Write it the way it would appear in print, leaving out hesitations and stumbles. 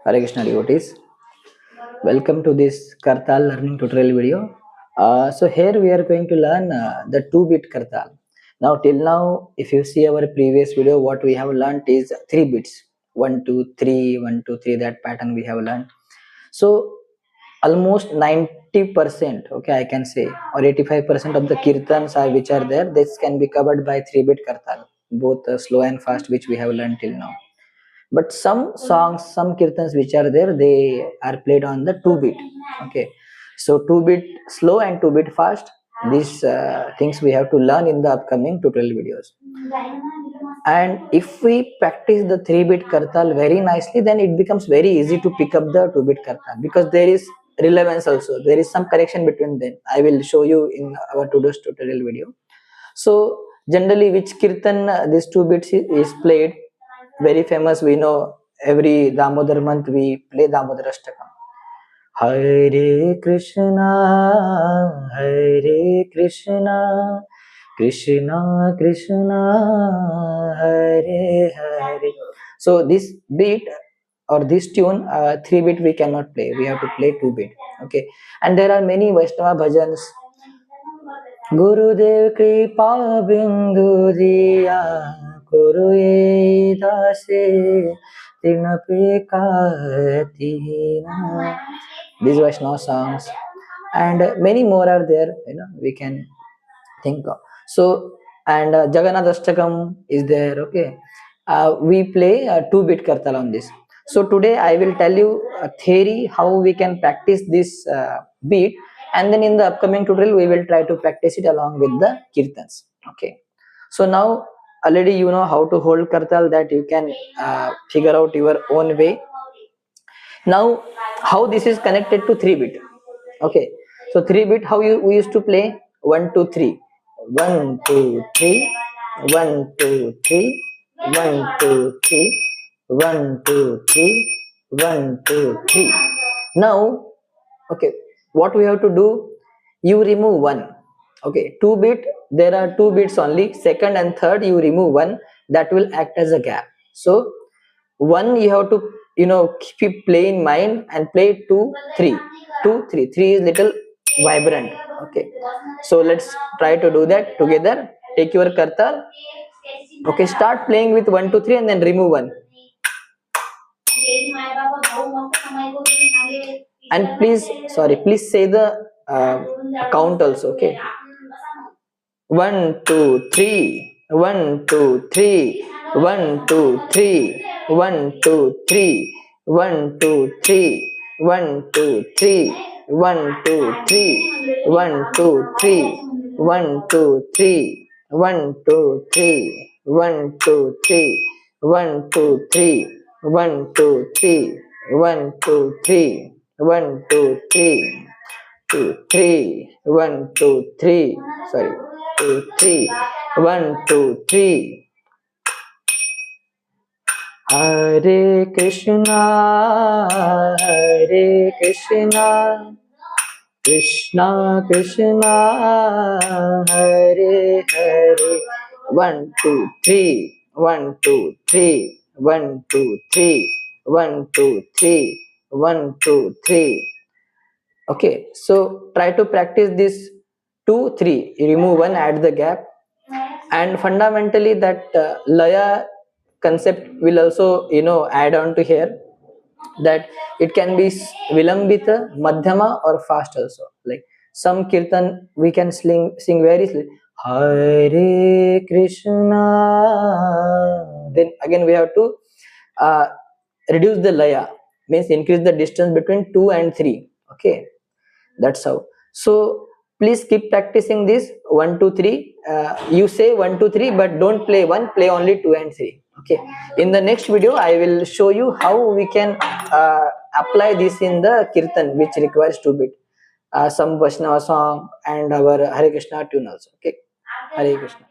Hare Krishna devotees, welcome to this Kartal learning tutorial video. So here we are going to learn the 2-bit Kartal. Now till now, if you see our previous video, what we have learned is 3 bits, 1 2 3 1 2 3, that pattern we have learned. So almost 90%, okay, I can say, or 85% of the kirtans are which are there, this can be covered by 3-bit Kartal, both slow and fast, which we have learned till now. But some songs, some kirtans which are there, they are played on the 2-bit. Okay, so 2-bit slow and 2-bit fast, these things we have to learn in the upcoming tutorial videos. And if we practice the 3-bit kartal very nicely, then it becomes very easy to pick up the 2-bit kartal, because there is relevance also, there is some correction between them. I will show you in our today's tutorial video. So generally, which kirtan this 2 bits is played, very famous, we know, every Damodar month we play Damodar Ashtakam. Hare Krishna, Hare Krishna, Krishna Krishna, Hare Hare. So this beat or this tune, 3-bit we cannot play, we have to play 2-bit. Okay, and there are many Vaishnava bhajans. गुरुदेव कृपा बिंदु दिया गुरु दासे तीन these Vaishnava songs and many more are there, we can think of. So and Jagannath Ashtakam is there. Okay, we play 2-bit kartal on this. So today I will tell you a theory how we can practice this beat, and then in the upcoming tutorial we will try to practice it along with the kirtans. Okay, so now already you know how to hold kartal, that you can figure out your own way. Now how this is connected to 3-bit. Okay, so 3-bit, how we used to play 1 2 3, 1 2 3, 1 2 3, 1 2 3, 1 2 3, 1 2 3. Now, okay, what we have to do, you remove 1. Okay, 2-bit, there are 2 bits only, second and third you remove 1, that will act as a gap. So 1 you have to keep play in mind and play 2 3, 2 3 3 is little vibrant. Okay, so let's try to do that together. Take your kartal. Okay, start playing with 1 2 3 and then remove 1, and please say the count also. Okay, 1 2 3, 1 2 3, 1 2 3, 1 2 3, 1 2 3, 1 2 3, 1 2 3, 1 2 3, 1 2 3, 1 2 3, 1 2 3, 1 2 3, 1 2 3, 1 2 3, 1 2 3, 2 3, 1 2 3, sorry, 2 3, 1 2 3. Hare Krishna, Hare Krishna, Krishna Krishna, Hare Hare. 1 2 3, 1 2 3, 1 2 3, 1 2 3, 1 2 3. Okay, so try to practice this 2 3, remove 1, add the gap, and fundamentally that laya concept will also add on to here, that it can be vilambita, madhyama, or fast also. Like some kirtan we can sing very slowly, Hare Krishna, then again we have to reduce the laya, means increase the distance between 2 and 3. Okay, that's how. So please keep practicing this 1 2 3. You say 1 2 3, but don't play 1, play only 2 and 3. Okay, in the next video I will show you how we can apply this in the kirtan which requires 2-bit, some Vaishnava song and our Hare Krishna tune also. Okay, Hare Krishna.